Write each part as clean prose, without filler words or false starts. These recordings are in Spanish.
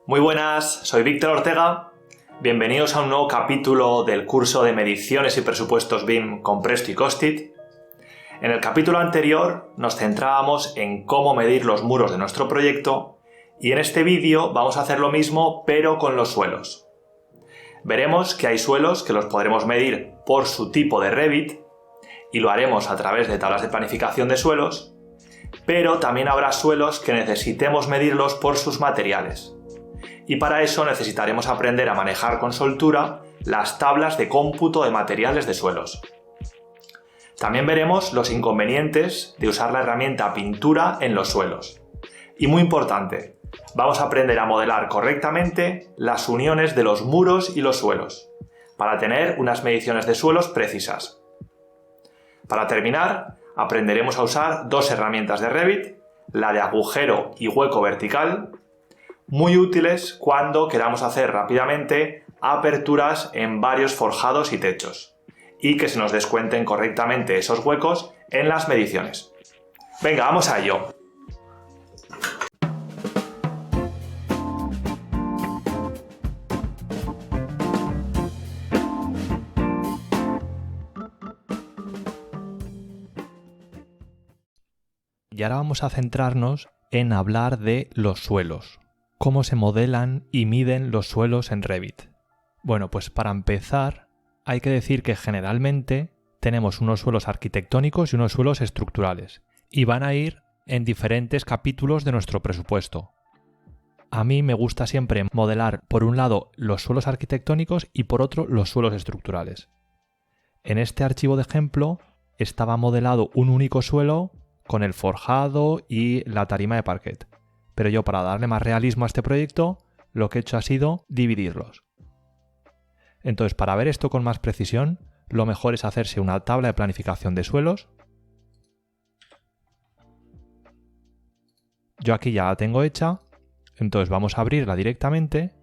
Muy buenas, soy Víctor Ortega. Bienvenidos a un nuevo capítulo del curso de Mediciones y Presupuestos BIM con Presto y Costit. En el capítulo anterior nos centrábamos en cómo medir los muros de nuestro proyecto y en este vídeo vamos a hacer lo mismo pero con los suelos. Veremos que hay suelos que los podremos medir por su tipo de Revit y lo haremos a través de tablas de planificación de suelos, pero también habrá suelos que necesitemos medirlos por sus materiales. Y para eso necesitaremos aprender a manejar con soltura las tablas de cómputo de materiales de suelos. También veremos los inconvenientes de usar la herramienta pintura en los suelos. Y muy importante, vamos a aprender a modelar correctamente las uniones de los muros y los suelos, para tener unas mediciones de suelos precisas. Para terminar, aprenderemos a usar dos herramientas de Revit, la de agujero y hueco vertical, muy útiles cuando queramos hacer rápidamente aperturas en varios forjados y techos y que se nos descuenten correctamente esos huecos en las mediciones. Venga, vamos a ello. Y ahora vamos a centrarnos en hablar de los suelos. ¿Cómo se modelan y miden los suelos en Revit? Bueno, pues para empezar hay que decir que generalmente tenemos unos suelos arquitectónicos y unos suelos estructurales y van a ir en diferentes capítulos de nuestro presupuesto. A mí me gusta siempre modelar por un lado los suelos arquitectónicos y por otro los suelos estructurales. En este archivo de ejemplo estaba modelado un único suelo con el forjado y la tarima de parquet. Pero yo, para darle más realismo a este proyecto, lo que he hecho ha sido dividirlos. Entonces, para ver esto con más precisión, lo mejor es hacerse una tabla de planificación de suelos. Yo aquí ya la tengo hecha, entonces vamos a abrirla directamente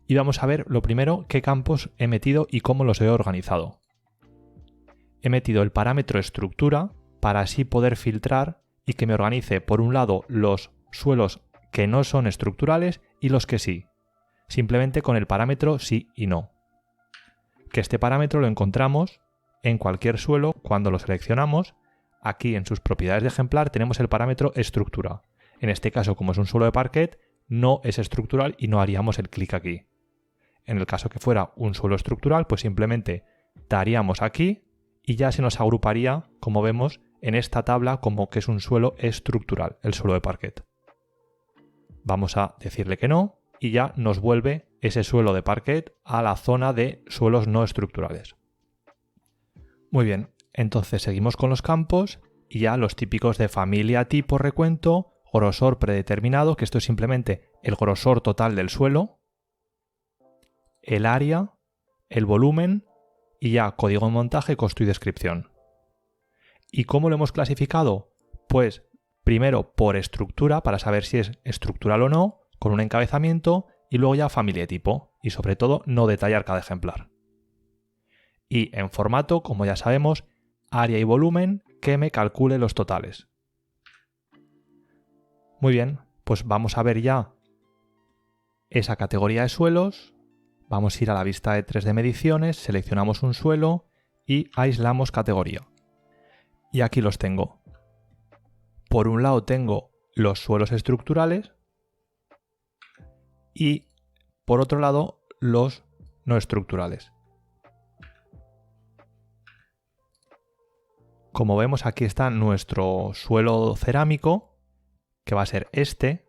y vamos a ver lo primero qué campos he metido y cómo los he organizado. He metido el parámetro estructura para así poder filtrar y que me organice por un lado los suelos que no son estructurales y los que sí, simplemente con el parámetro sí y no. Que este parámetro lo encontramos en cualquier suelo cuando lo seleccionamos. Aquí en sus propiedades de ejemplar tenemos el parámetro estructura. En este caso, como es un suelo de parquet, no es estructural y no haríamos el clic aquí. En el caso que fuera un suelo estructural, pues simplemente daríamos aquí y ya se nos agruparía, como vemos, en esta tabla como que es un suelo estructural, el suelo de parquet. Vamos a decirle que no y ya nos vuelve ese suelo de parquet a la zona de suelos no estructurales. Muy bien, entonces seguimos con los campos y ya los típicos de familia, tipo, recuento, grosor predeterminado, que esto es simplemente el grosor total del suelo, el área, el volumen y ya código de montaje, costo y descripción. ¿Y cómo lo hemos clasificado? Pues primero por estructura, para saber si es estructural o no, con un encabezamiento, y luego ya familia y tipo, y sobre todo no detallar cada ejemplar. Y en formato, como ya sabemos, área y volumen, que me calcule los totales. Muy bien, pues vamos a ver ya esa categoría de suelos. Vamos a ir a la vista de 3D mediciones, seleccionamos un suelo y aislamos categoría. Y aquí los tengo. Por un lado tengo los suelos estructurales y por otro lado los no estructurales. Como vemos, aquí está nuestro suelo cerámico, que va a ser este.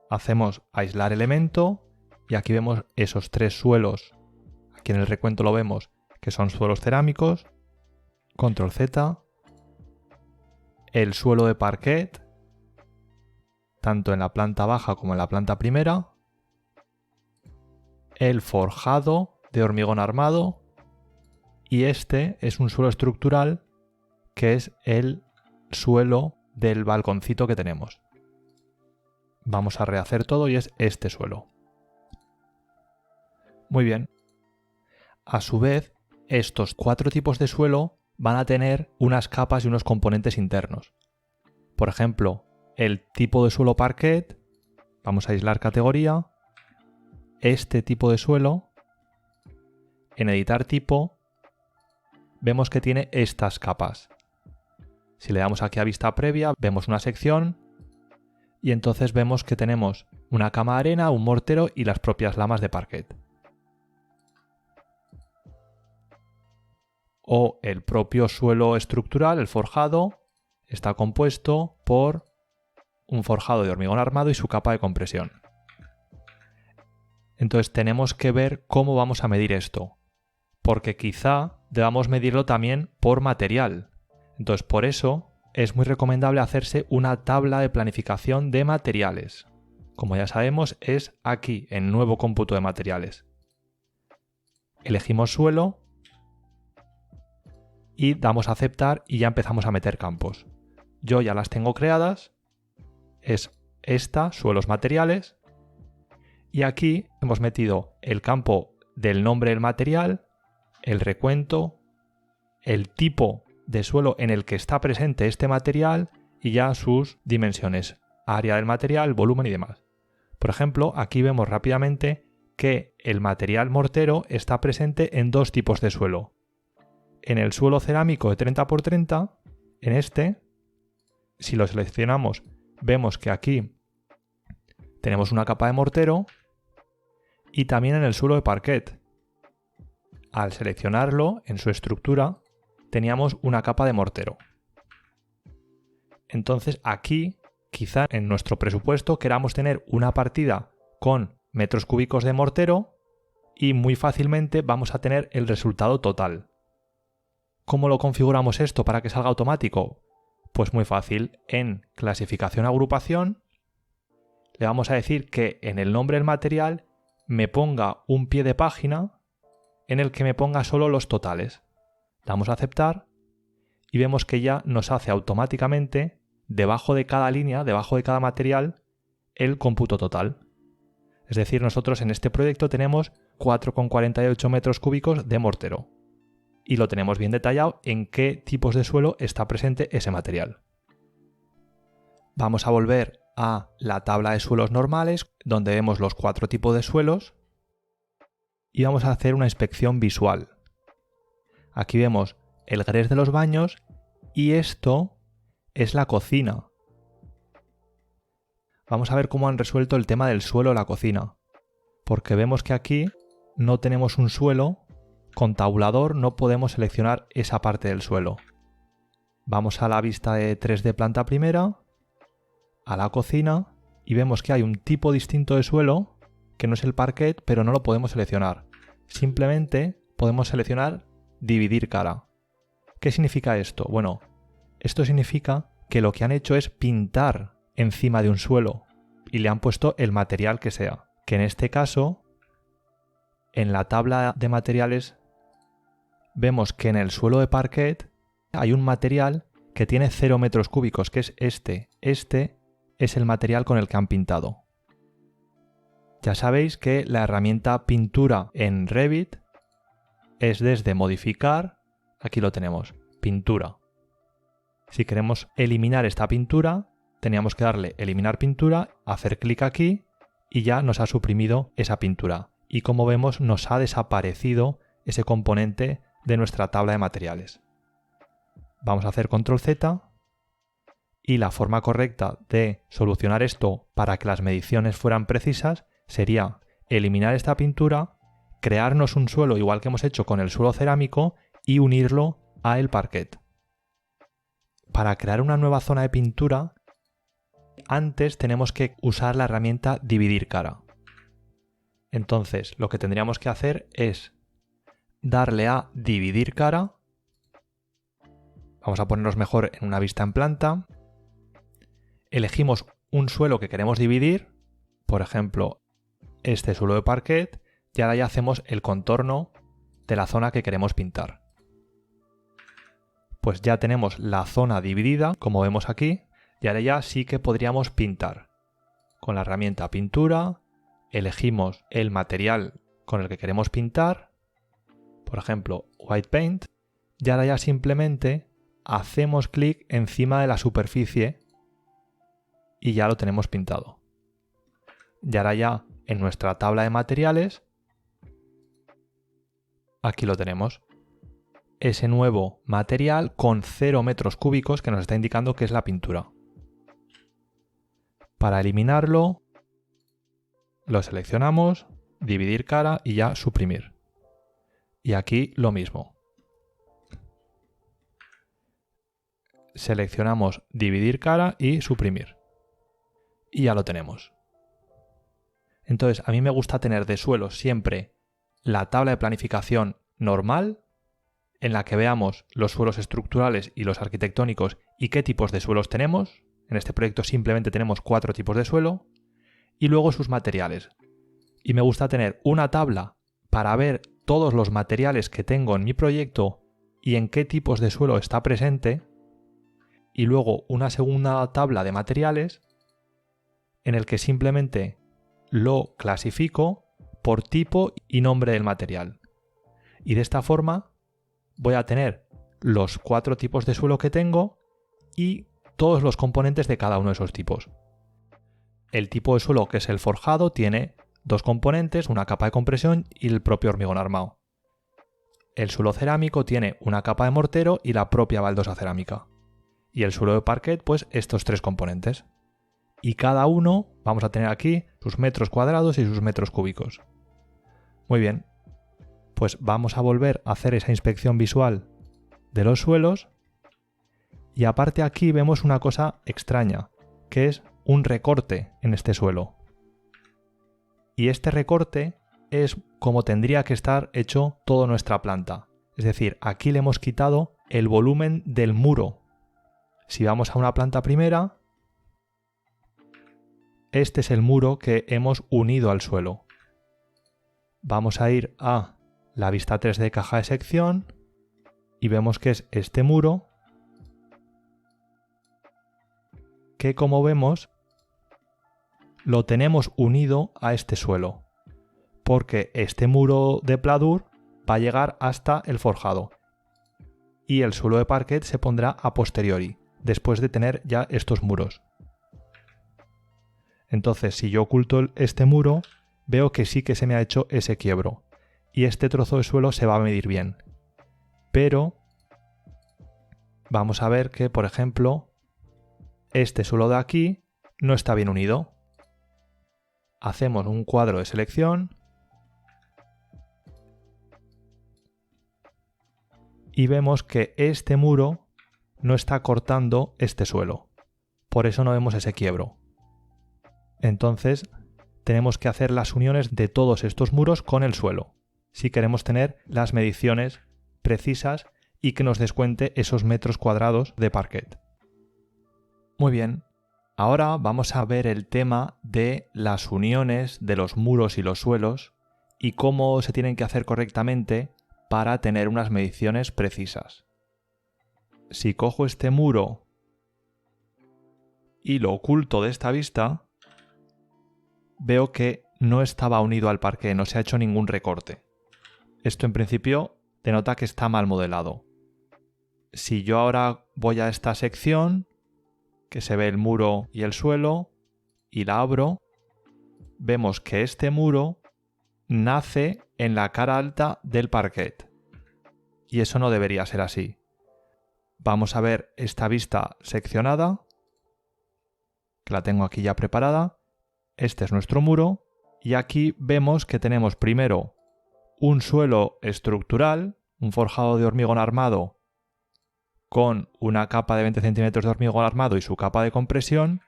Hacemos aislar elemento y aquí vemos esos tres suelos. Aquí en el recuento lo vemos que son suelos cerámicos. Control Z. El suelo de parquet, tanto en la planta baja como en la planta primera, el forjado de hormigón armado y este es un suelo estructural que es el suelo del balconcito que tenemos. Vamos a rehacer todo y es este suelo. Muy bien. A su vez, estos 4 tipos de suelo van a tener unas capas y unos componentes internos. Por ejemplo, el tipo de suelo parquet Vamos a aislar categoría, este tipo de suelo, en editar tipo, vemos que tiene estas capas. Si le damos aquí a vista previa, vemos una sección y entonces vemos que tenemos una cama de arena, un mortero y las propias lamas de parquet. O el propio suelo estructural, el forjado, está compuesto por un forjado de hormigón armado y su capa de compresión. Entonces tenemos que ver cómo vamos a medir esto, porque quizá debamos medirlo también por material. Entonces por eso es muy recomendable hacerse una tabla de planificación de materiales. Como ya sabemos, es aquí, en nuevo cómputo de materiales. Elegimos suelo y damos a aceptar y ya empezamos a meter campos. Yo ya las tengo creadas, es esta, suelos materiales, y aquí hemos metido el campo del nombre del material, el recuento, el tipo de suelo en el que está presente este material y ya sus dimensiones, área del material, volumen y demás. Por ejemplo, aquí vemos rápidamente que el material mortero está presente en dos tipos de suelo. En el suelo cerámico de 30×30, en este, si lo seleccionamos, vemos que aquí tenemos una capa de mortero y también en el suelo de parquet. Al seleccionarlo, en su estructura, teníamos una capa de mortero. Entonces aquí, quizá en nuestro presupuesto, queramos tener una partida con metros cúbicos de mortero y muy fácilmente vamos a tener el resultado total. ¿Cómo lo configuramos esto para que salga automático? Pues muy fácil. En clasificación agrupación le vamos a decir que en el nombre del material me ponga un pie de página en el que me ponga solo los totales. Damos a aceptar y vemos que ya nos hace automáticamente debajo de cada línea, debajo de cada material, el cómputo total. Es decir, nosotros en este proyecto tenemos 4,48 metros cúbicos de mortero y lo tenemos bien detallado en qué tipos de suelo está presente ese material. Vamos a volver a la tabla de suelos normales, donde vemos los 4 tipos de suelos, y vamos a hacer una inspección visual. Aquí vemos el grés de los baños y esto es la cocina. Vamos a ver cómo han resuelto el tema del suelo de la cocina, porque vemos que aquí no tenemos un suelo, con tabulador no podemos seleccionar esa parte del suelo. Vamos a la vista de 3D planta primera, a la cocina, y vemos que hay un tipo distinto de suelo, que no es el parquet, pero no lo podemos seleccionar. Simplemente podemos seleccionar dividir cara. ¿Qué significa esto? Bueno, esto significa que lo que han hecho es pintar encima de un suelo y le han puesto el material que sea. Que en este caso, en la tabla de materiales, vemos que en el suelo de parquet hay un material que tiene 0 metros cúbicos, que es este. Este es el material con el que han pintado. Ya sabéis que la herramienta pintura en Revit es desde modificar, aquí lo tenemos, pintura. Si queremos eliminar esta pintura, teníamos que darle eliminar pintura, hacer clic aquí y ya nos ha suprimido esa pintura. Y como vemos, nos ha desaparecido ese componente de nuestra tabla de materiales. Vamos a hacer control Z y la forma correcta de solucionar esto para que las mediciones fueran precisas sería eliminar esta pintura, crearnos un suelo igual que hemos hecho con el suelo cerámico y unirlo a el parquet. Para crear una nueva zona de pintura, antes tenemos que usar la herramienta dividir cara. Entonces, lo que tendríamos que hacer es darle a dividir cara. Vamos a ponernos mejor en una vista en planta. Elegimos un suelo que queremos dividir, por ejemplo, este suelo de parquet, y ahora ya hacemos el contorno de la zona que queremos pintar. Pues ya tenemos la zona dividida, como vemos aquí, y ahora ya sí que podríamos pintar. Con la herramienta pintura, elegimos el material con el que queremos pintar, por ejemplo, White Paint, y ahora ya simplemente hacemos clic encima de la superficie y ya lo tenemos pintado. Y ahora ya en nuestra tabla de materiales, aquí lo tenemos. Ese nuevo material con 0 metros cúbicos que nos está indicando que es la pintura. Para eliminarlo, lo seleccionamos, dividir cara y ya suprimir. Y aquí lo mismo. Seleccionamos dividir cara y suprimir. Y ya lo tenemos. Entonces, a mí me gusta tener de suelo siempre la tabla de planificación normal, en la que veamos los suelos estructurales y los arquitectónicos y qué tipos de suelos tenemos. En este proyecto simplemente tenemos 4 tipos de suelo. Y luego sus materiales. Y me gusta tener una tabla para ver todos los materiales que tengo en mi proyecto y en qué tipos de suelo está presente. Y luego una segunda tabla de materiales en el que simplemente lo clasifico por tipo y nombre del material. Y de esta forma voy a tener los 4 tipos de suelo que tengo y todos los componentes de cada uno de esos tipos. El tipo de suelo, que es el forjado, tiene 2 componentes, una capa de compresión y el propio hormigón armado. El suelo cerámico tiene una capa de mortero y la propia baldosa cerámica. Y el suelo de parquet, pues estos 3 componentes. Y cada uno vamos a tener aquí sus metros cuadrados y sus metros cúbicos. Muy bien, pues vamos a volver a hacer esa inspección visual de los suelos. Y aparte aquí vemos una cosa extraña, que es un recorte en este suelo. Y este recorte es como tendría que estar hecho toda nuestra planta. Es decir, aquí le hemos quitado el volumen del muro. Si vamos a una planta primera, este es el muro que hemos unido al suelo. Vamos a ir a la vista 3D de caja de sección y vemos que es este muro que, como vemos, lo tenemos unido a este suelo, porque este muro de pladur va a llegar hasta el forjado y el suelo de parquet se pondrá a posteriori, después de tener ya estos muros. Entonces, si yo oculto este muro, veo que sí que se me ha hecho ese quiebro y este trozo de suelo se va a medir bien. Pero vamos a ver que, por ejemplo, este suelo de aquí no está bien unido. Hacemos un cuadro de selección y vemos que este muro no está cortando este suelo. Por eso no vemos ese quiebro. Entonces tenemos que hacer las uniones de todos estos muros con el suelo, si queremos tener las mediciones precisas y que nos descuente esos metros cuadrados de parquet. Muy bien. Ahora vamos a ver el tema de las uniones de los muros y los suelos y cómo se tienen que hacer correctamente para tener unas mediciones precisas. Si cojo este muro y lo oculto de esta vista, veo que no estaba unido al parquet, no se ha hecho ningún recorte. Esto en principio denota que está mal modelado. Si yo ahora voy a esta sección, que se ve el muro y el suelo, y la abro, vemos que este muro nace en la cara alta del parquet. Y eso no debería ser así. Vamos a ver esta vista seccionada, que la tengo aquí ya preparada. Este es nuestro muro, y aquí vemos que tenemos primero un suelo estructural, un forjado de hormigón armado, con una capa de 20 centímetros de hormigón armado y su capa de compresión,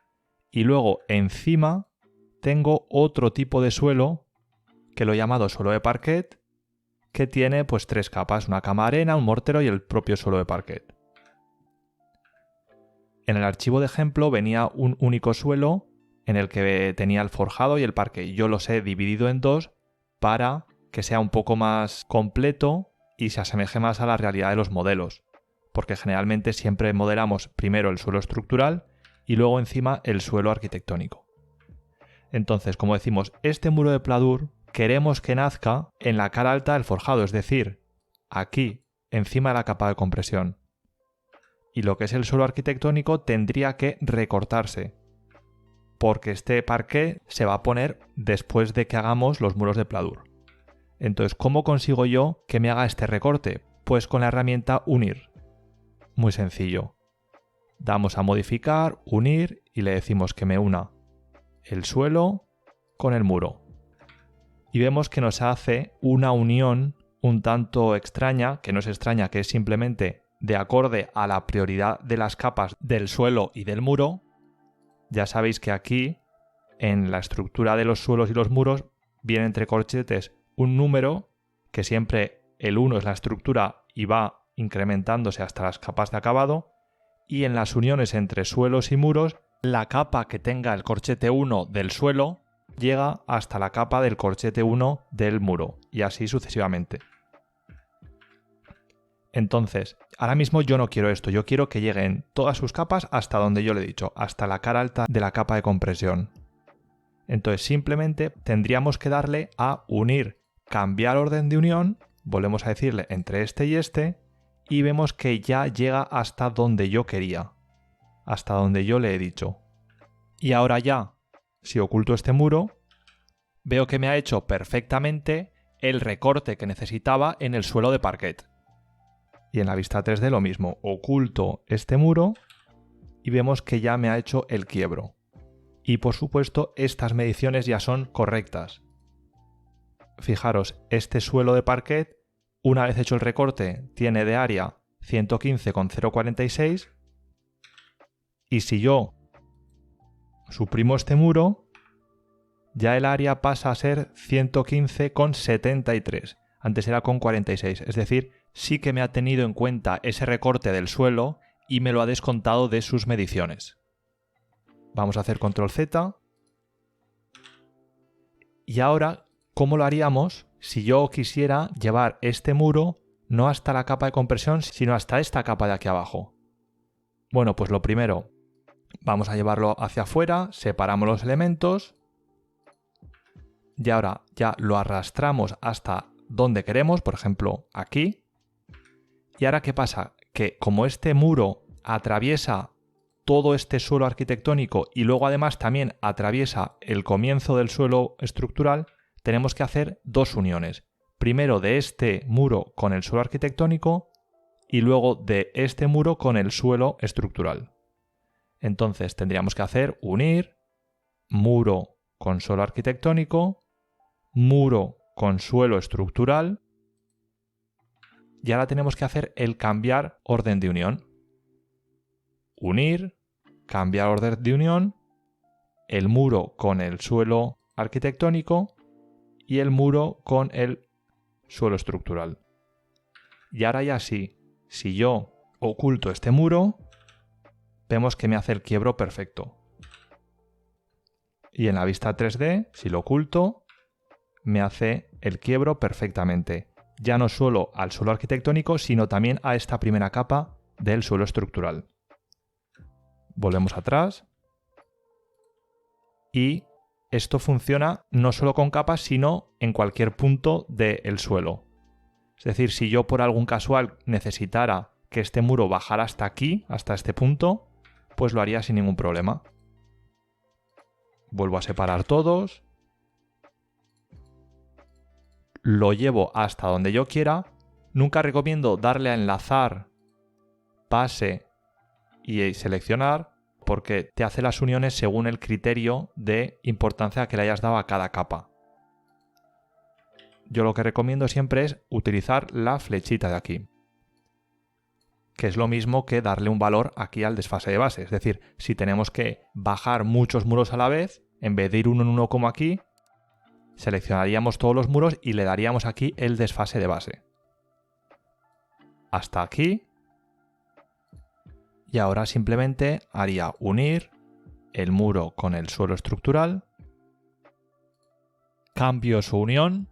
y luego encima tengo otro tipo de suelo que lo he llamado suelo de parquet, que tiene pues 3 capas, una cama arena, un mortero y el propio suelo de parquet. En el archivo de ejemplo venía un único suelo en el que tenía el forjado y el parquet. Yo los he dividido en 2 para que sea un poco más completo y se asemeje más a la realidad de los modelos, porque generalmente siempre modelamos primero el suelo estructural y luego encima el suelo arquitectónico. Entonces, como decimos, este muro de pladur queremos que nazca en la cara alta del forjado, es decir, aquí, encima de la capa de compresión. Y lo que es el suelo arquitectónico tendría que recortarse, porque este parquet se va a poner después de que hagamos los muros de pladur. Entonces, ¿cómo consigo yo que me haga este recorte? Pues con la herramienta unir. Muy sencillo. Damos a modificar, unir y le decimos que me una el suelo con el muro. Y vemos que nos hace una unión un tanto extraña, que no es extraña, que es simplemente de acorde a la prioridad de las capas del suelo y del muro. Ya sabéis que aquí, en la estructura de los suelos y los muros, viene entre corchetes un número, que siempre el 1 es la estructura y va incrementándose hasta las capas de acabado, y en las uniones entre suelos y muros, la capa que tenga el corchete 1 del suelo llega hasta la capa del corchete 1 del muro, y así sucesivamente. Entonces, ahora mismo yo no quiero esto, yo quiero que lleguen todas sus capas hasta donde yo le he dicho, hasta la cara alta de la capa de compresión. Entonces simplemente tendríamos que darle a unir, cambiar orden de unión, volvemos a decirle entre este y vemos que ya llega hasta donde yo quería, hasta donde yo le he dicho. Y ahora ya, si oculto este muro, veo que me ha hecho perfectamente el recorte que necesitaba en el suelo de parquet. Y en la vista 3D lo mismo, oculto este muro y vemos que ya me ha hecho el quiebro. Y por supuesto estas mediciones ya son correctas. Fijaros, este suelo de parquet, una vez hecho el recorte, tiene de área 115,046 y si yo suprimo este muro, ya el área pasa a ser 115,73. Antes era con 46, es decir, sí que me ha tenido en cuenta ese recorte del suelo y me lo ha descontado de sus mediciones. Vamos a hacer control Z. Y ahora, ¿cómo lo haríamos si yo quisiera llevar este muro no hasta la capa de compresión, sino hasta esta capa de aquí abajo? Bueno, pues lo primero, vamos a llevarlo hacia afuera, separamos los elementos y ahora ya lo arrastramos hasta donde queremos, por ejemplo, aquí. Y ahora, ¿qué pasa? Que como este muro atraviesa todo este suelo arquitectónico y luego además también atraviesa el comienzo del suelo estructural, tenemos que hacer dos uniones. Primero de este muro con el suelo arquitectónico y luego de este muro con el suelo estructural. Entonces tendríamos que hacer unir muro con suelo arquitectónico, muro con suelo estructural, y ahora tenemos que hacer el cambiar orden de unión. Unir, cambiar orden de unión, el muro con el suelo arquitectónico y el muro con el suelo estructural. Y ahora ya sí, si yo oculto este muro, vemos que me hace el quiebro perfecto. Y en la vista 3D, si lo oculto, me hace el quiebro perfectamente. Ya no solo al suelo arquitectónico, sino también a esta primera capa del suelo estructural. Volvemos atrás. Y esto funciona no solo con capas, sino en cualquier punto del suelo. Es decir, si yo por algún casual necesitara que este muro bajara hasta aquí, hasta este punto, pues lo haría sin ningún problema. Vuelvo a separar todos. Lo llevo hasta donde yo quiera. Nunca recomiendo darle a enlazar, pase y seleccionar, porque te hace las uniones según el criterio de importancia que le hayas dado a cada capa. Yo lo que recomiendo siempre es utilizar la flechita de aquí, que es lo mismo que darle un valor aquí al desfase de base. Es decir, si tenemos que bajar muchos muros a la vez, en vez de ir uno en uno como aquí, seleccionaríamos todos los muros y le daríamos aquí el desfase de base. Hasta aquí. Y ahora simplemente haría unir el muro con el suelo estructural. Cambio su unión.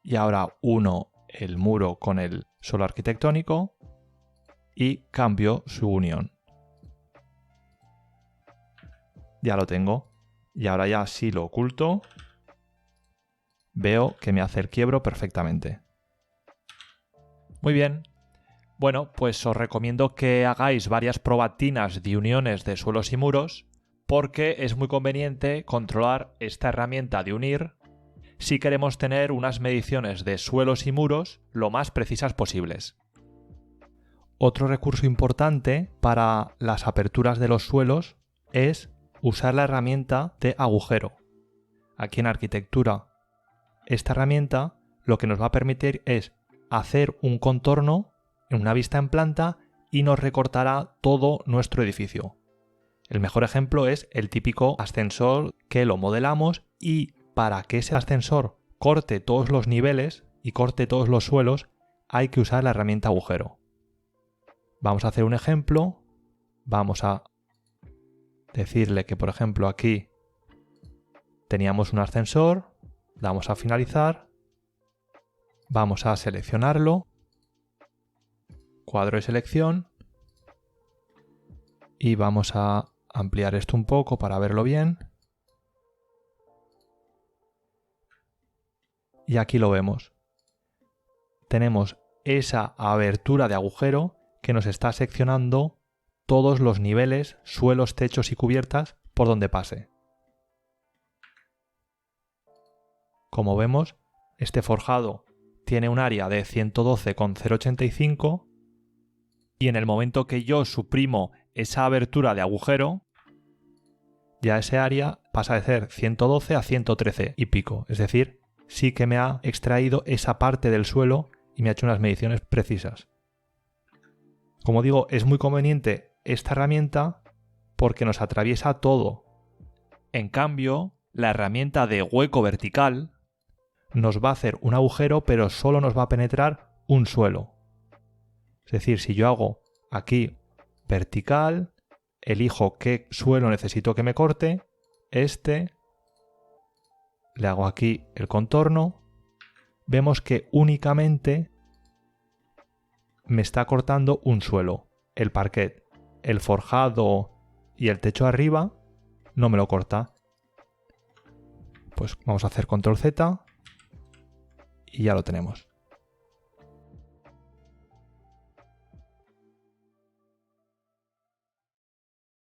Y ahora uno el muro con el suelo arquitectónico. Y cambio su unión. Ya lo tengo. Y ahora ya si lo oculto, veo que me hace el quiebro perfectamente. Muy bien. Bueno, pues os recomiendo que hagáis varias probatinas de uniones de suelos y muros, porque es muy conveniente controlar esta herramienta de unir si queremos tener unas mediciones de suelos y muros lo más precisas posibles. Otro recurso importante para las aperturas de los suelos es usar la herramienta de agujero. Aquí en arquitectura, esta herramienta lo que nos va a permitir es hacer un contorno en una vista en planta y nos recortará todo nuestro edificio. El mejor ejemplo es el típico ascensor que lo modelamos, y para que ese ascensor corte todos los niveles y corte todos los suelos hay que usar la herramienta agujero. Vamos a hacer un ejemplo. Vamos a decirle que, por ejemplo, aquí teníamos un ascensor. Damos a finalizar. Vamos a seleccionarlo. Cuadro de selección. Y vamos a ampliar esto un poco para verlo bien. Y aquí lo vemos. Tenemos esa abertura de agujero que nos está seccionando todos los niveles, suelos, techos y cubiertas por donde pase. Como vemos, este forjado tiene un área de 112,085 y en el momento que yo suprimo esa abertura de agujero, ya ese área pasa de ser 112 a 113 y pico. Es decir, sí que me ha extraído esa parte del suelo y me ha hecho unas mediciones precisas. Como digo, es muy conveniente esta herramienta porque nos atraviesa todo. En cambio, la herramienta de hueco vertical nos va a hacer un agujero, pero solo nos va a penetrar un suelo. Es decir, si yo hago aquí vertical, elijo qué suelo necesito que me corte, le hago aquí el contorno, vemos que únicamente me está cortando un suelo, el parquet. El forjado y el techo arriba no me lo corta. Pues vamos a hacer control Z y ya lo tenemos.